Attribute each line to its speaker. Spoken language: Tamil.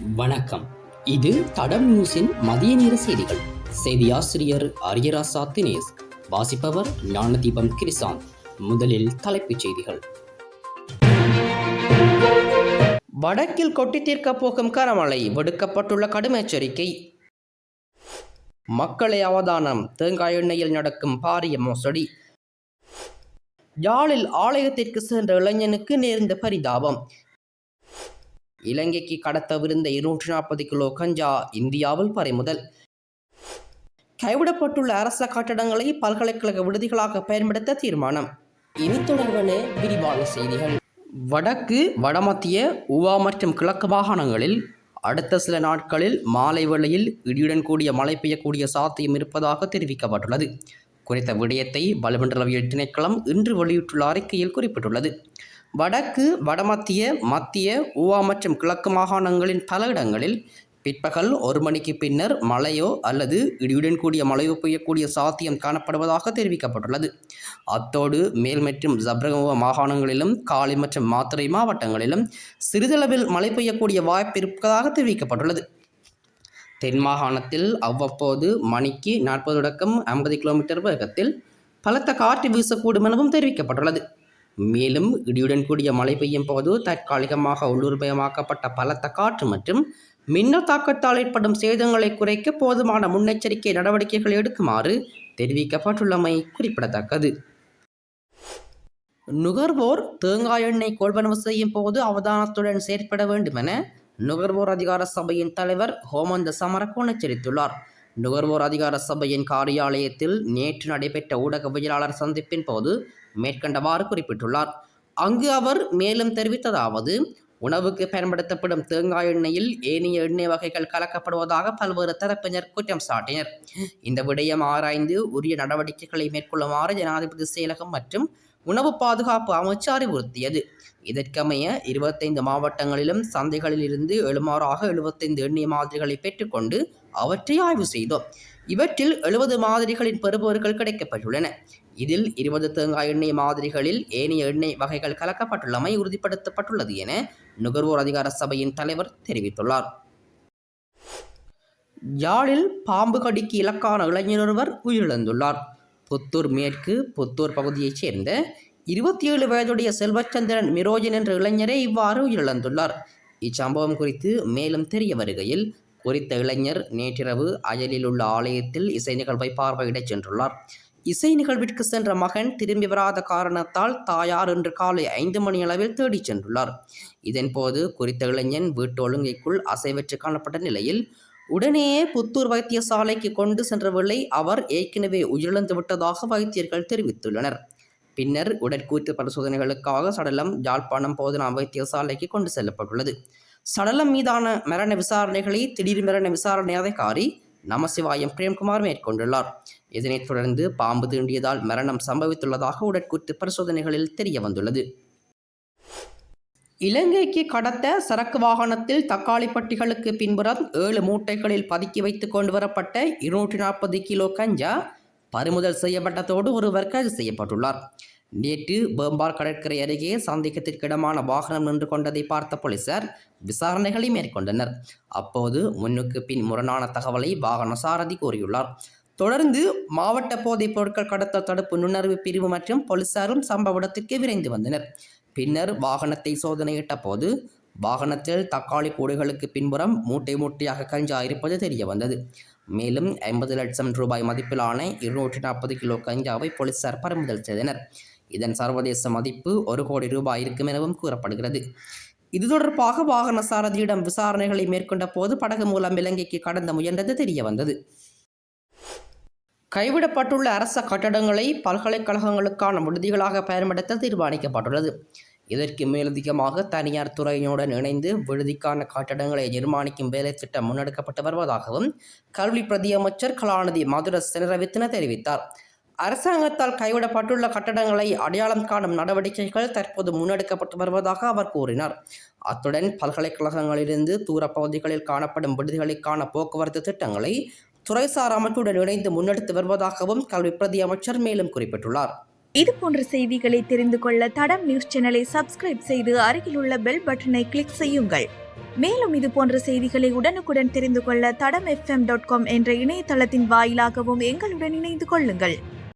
Speaker 1: வணக்கம். இது தடம் நியூஸின் மதிய நேர செய்திகள். செய்தியாசிரியர் அரியராசா தினேஷ், வாசிப்பவர் ஞானதீபம் கிரிசாந்த். முதலில் தலைப்புச் செய்திகள். வடக்கில் கொட்டி தீர்க்க போகும் கனமழை, விடுக்கப்பட்டுள்ள கடும் எச்சரிக்கை. மக்களை அவதானம், தேங்காய் எண்ணெயில் நடக்கும் பாரிய மோசடி. யாழில் ஆலயத்திற்கு சென்ற இளைஞனுக்கு நேர்ந்த பரிதாபம். இலங்கைக்கு கடத்தவிருந்த 240 கிலோ கஞ்சா இந்தியாவில் பறிமுதல். கைவிடப்பட்டுள்ள அரச கட்டடங்களை பல்கலைக்கழக விடுதிகளாக பயன்படுத்த தீர்மானம். இனி தொடர்பான விரிவான செய்திகள். வடக்கு, வடமத்திய, ஊவா மற்றும் கிழக்கு மாகாணங்களில் அடுத்த சில நாட்களில் மாலை வேளையில் இடியுடன் கூடிய மழை பெய்யக்கூடிய சாத்தியம் இருப்பதாக தெரிவிக்கப்பட்டுள்ளது. குறித்த விடயத்தை வளிமண்டலவியல் திணைக்களம் இன்று வெளியிட்டுள்ள அறிக்கையில் குறிப்பிட்டுள்ளது. வடக்கு, வடமத்திய, மத்திய, ஊவா மற்றும் கிழக்கு மாகாணங்களின் பல இடங்களில் பிற்பகல் 1 மணிக்கு பின்னர் மழையோ அல்லது இடியுடன் கூடிய மழையோ பெய்யக்கூடிய சாத்தியம் காணப்படுவதாக தெரிவிக்கப்பட்டுள்ளது. அத்தோடு மேல் மற்றும் ஜப்ரகமுவ மாகாணங்களிலும் காலி மற்றும் மாத்தறை மாவட்டங்களிலும் சிறிதளவில் மழை பெய்யக்கூடிய வாய்ப்பு இருப்பதாக தெரிவிக்கப்பட்டுள்ளது. தென் மாகாணத்தில் அவ்வப்போது மணிக்கு 40 தொடக்கம் 50 கிலோமீட்டர் வேகத்தில் பலத்த காற்று வீசக்கூடும் எனவும் தெரிவிக்கப்பட்டுள்ளது. மேலும் இடியுடன் கூடிய மழை பெய்யும் போது தற்காலிகமாக உள்ளுரிமயமாக்கப்பட்ட பலத்த காற்று மற்றும் மின்னல் தாக்கத்தால் ஏற்படும் சேதங்களை குறைக்க போதுமான முன்னெச்சரிக்கை நடவடிக்கைகள் எடுக்குமாறு தெரிவிக்கப்பட்டுள்ளமை குறிப்பிடத்தக்கது. நுகர்வோர் தேங்காய் எண்ணெய் கொள்வனவு செய்யும் போது அவதானத்துடன் செயற்பட வேண்டும் என நுகர்வோர் அதிகார சபையின் தலைவர் ஹோமந்த சமரகோன் எச்சரித்துள்ளார். நுகர்வோர் அதிகார சபையின் காரியாலயத்தில் நேற்று நடைபெற்ற ஊடகவியலாளர் சந்திப்பின் போது மேற்கண்டவாறு குறிப்பிட்டுள்ளார். அங்கு அவர் மேலும் தெரிவித்ததாவது, உணவுக்கு பயன்படுத்தப்படும் தேங்காய் எண்ணெயில் ஏனைய எண்ணெய் வகைகள் கலக்கப்படுவதாக பல்வேறு தரப்பினர் குற்றம் சாட்டினர். இந்த விடயம் ஆராய்ந்து உரிய நடவடிக்கைகளை மேற்கொள்ளுமாறு ஜனாதிபதி செயலகம் மற்றும் உணவு பாதுகாப்பு அமைச்சு அறிவுறுத்தியது. இதற்கமைய 25 மாவட்டங்களிலும் சந்தைகளில் இருந்து எழுமாறாக 75 எண்ணெய் மாதிரிகளை பெற்றுக்கொண்டு அவற்றை ஆய்வு செய்தோம். இவற்றில் 70 மாதிரிகளின் பெறுபவர்கள் கிடைக்கப்பட்டுள்ளன. இதில் 20 தேங்காய் எண்ணெய் மாதிரிகளில் ஏனைய எண்ணெய் வகைகள் கலக்கப்பட்டுள்ளமை உறுதிப்படுத்தப்பட்டுள்ளது என நுகர்வோர் அதிகார சபையின் தலைவர் தெரிவித்துள்ளார். யாழில் பாம்பு கடிக்கு இலக்கான இளைஞர் ஒருவர் உயிரிழந்துள்ளார். புத்தூர் மேற்கு புத்தூர் பகுதியைச் சேர்ந்த 27 வயதுடைய செல்வச்சந்திரன் மிரோஜன் என்ற இளைஞரே இவ்வாறு உயிரிழந்துள்ளார். இச்சம்பவம் குறித்து மேலும் தெரிய வருகையில், குறித்த இளைஞர் நேற்றிரவு அயலில் உள்ள ஆலயத்தில் இசை நிகழ்வை பார்வையிடச் சென்றுள்ளார். இசை நிகழ்விற்கு சென்ற மகன் திரும்பி வராத காரணத்தால் தாயார் இன்று காலை 5 மணி அளவில் தேடிச் சென்றுள்ளார். இதன்போது குறித்த இளைஞன் வீட்டு ஒழுங்கைக்குள் அசைவற்று காணப்பட்ட நிலையில் உடனேயே புத்தூர் வைத்தியசாலைக்கு கொண்டு சென்ற வேளை அவர் ஏற்கனவே உயிரிழந்து விட்டதாக வைத்தியர்கள் தெரிவித்துள்ளனர். பின்னர் உடற்கூற்று பரிசோதனைகளுக்காக சடலம் யாழ்ப்பாணம் போதனா வைத்தியசாலைக்கு கொண்டு செல்லப்பட்டுள்ளது. சடலம் மீதான மரண விசாரணைகளை திடீர் மரண விசாரணை அதிகாரி நமசிவாயம் பிரேம்குமார் மேற்கொண்டுள்ளார். இதனைத் தொடர்ந்து பாம்பு தீண்டியதால் மரணம் சம்பவித்துள்ளதாக உடற்கூற்று பரிசோதனைகளில் தெரிய வந்துள்ளது. இலங்கைக்கு கடத்த சரக்கு வாகனத்தில் தக்காளி பட்டிகளுக்கு பின்புறம் 7 மூட்டைகளில் பதுக்கி வைத்துக் கொண்டு வரப்பட்ட 240 கிலோ கஞ்சா பறிமுதல் செய்யப்பட்டதோடு ஒருவர் கைது செய்யப்பட்டுள்ளார். நேற்று பேம்பார் கடற்கரை அருகே சந்தேகத்திற்கிடமான வாகனம் நின்று கொண்டதை பார்த்த போலீசார் விசாரணைகளை மேற்கொண்டனர். அப்போது முன்னுக்கு பின் முரணான தகவலை வாகன சாரதி கூறியுள்ளார். தொடர்ந்து மாவட்ட போதைப் பொருட்கள் கடத்தல் தடுப்பு நுண்ணறிவு பிரிவு மற்றும் போலீசாரும் சம்பவ இடத்திற்கு விரைந்து வந்தனர். பின்னர் வாகனத்தை சோதனையிட்ட போது வாகனத்தில் தக்காளி கூடைகளுக்கு பின்புறம் மூட்டை மூட்டையாக கஞ்சா இருப்பது தெரிய வந்தது. மேலும் 50 லட்சம் ரூபாய் மதிப்பிலான 240 கிலோ கஞ்சாவை போலீசார் பறிமுதல் செய்தனர். இதன் சர்வதேச மதிப்பு 1 கோடி ரூபாய் இருக்கும் எனவும் கூறப்படுகிறது. இது தொடர்பாக வாகன சாரதியிடம் விசாரணைகளை மேற்கொண்ட போது படகு மூலம் இலங்கைக்கு கடந்த முயன்றது தெரிய வந்தது. கைவிடப்பட்டுள்ள அரச கட்டடங்களை பல்கலைக்கழகங்களுக்கான விடுதிகளாக பயன்படுத்த தீர்மானிக்கப்பட்டுள்ளது. இதற்கு மேலதிகமாக தனியார் துறையினுடன் இணைந்து விடுதிக்கான கட்டடங்களை நிர்மாணிக்கும் வேலை திட்டம் முன்னெடுக்கப்பட்டு வருவதாகவும் கல்வி பிரதி அமைச்சர் கலாநிதி மதுர செனரவித்ன தெரிவித்தார். அரசாங்கத்தால் கைவிடப்பட்டுள்ள கட்டடங்களை அடையாளம் காணும் நடவடிக்கைகள் தற்போது முன்னெடுக்கப்பட்டு வருவதாக அவர் கூறினார். அத்துடன் பல்கலைக்கழகங்களிலிருந்து தூரப்பகுதிகளில் காணப்படும் விடுதிகளுக்கான போக்குவரத்து திட்டங்களை துறைசார் அமைப்புடன் இணைந்து முன்னெடுத்து வருவதாகவும் கல்வி பிரதி அமைச்சர் மேலும் குறிப்பிட்டுள்ளார்.
Speaker 2: இது போன்ற செய்திகளை தெரிந்து கொள்ள தடம் நியூஸ் சேனலை சப்ஸ்கிரைப் செய்து அருகில் உள்ள பெல் பட்டனை கிளிக் செய்யுங்கள். மேலும் இது போன்ற செய்திகளை உடனுக்குடன் தெரிந்து கொள்ள தடம் FM.com என்ற இணையதளத்தின் வாயிலாகவும் எங்களுடன் இணைந்து கொள்ளுங்கள்.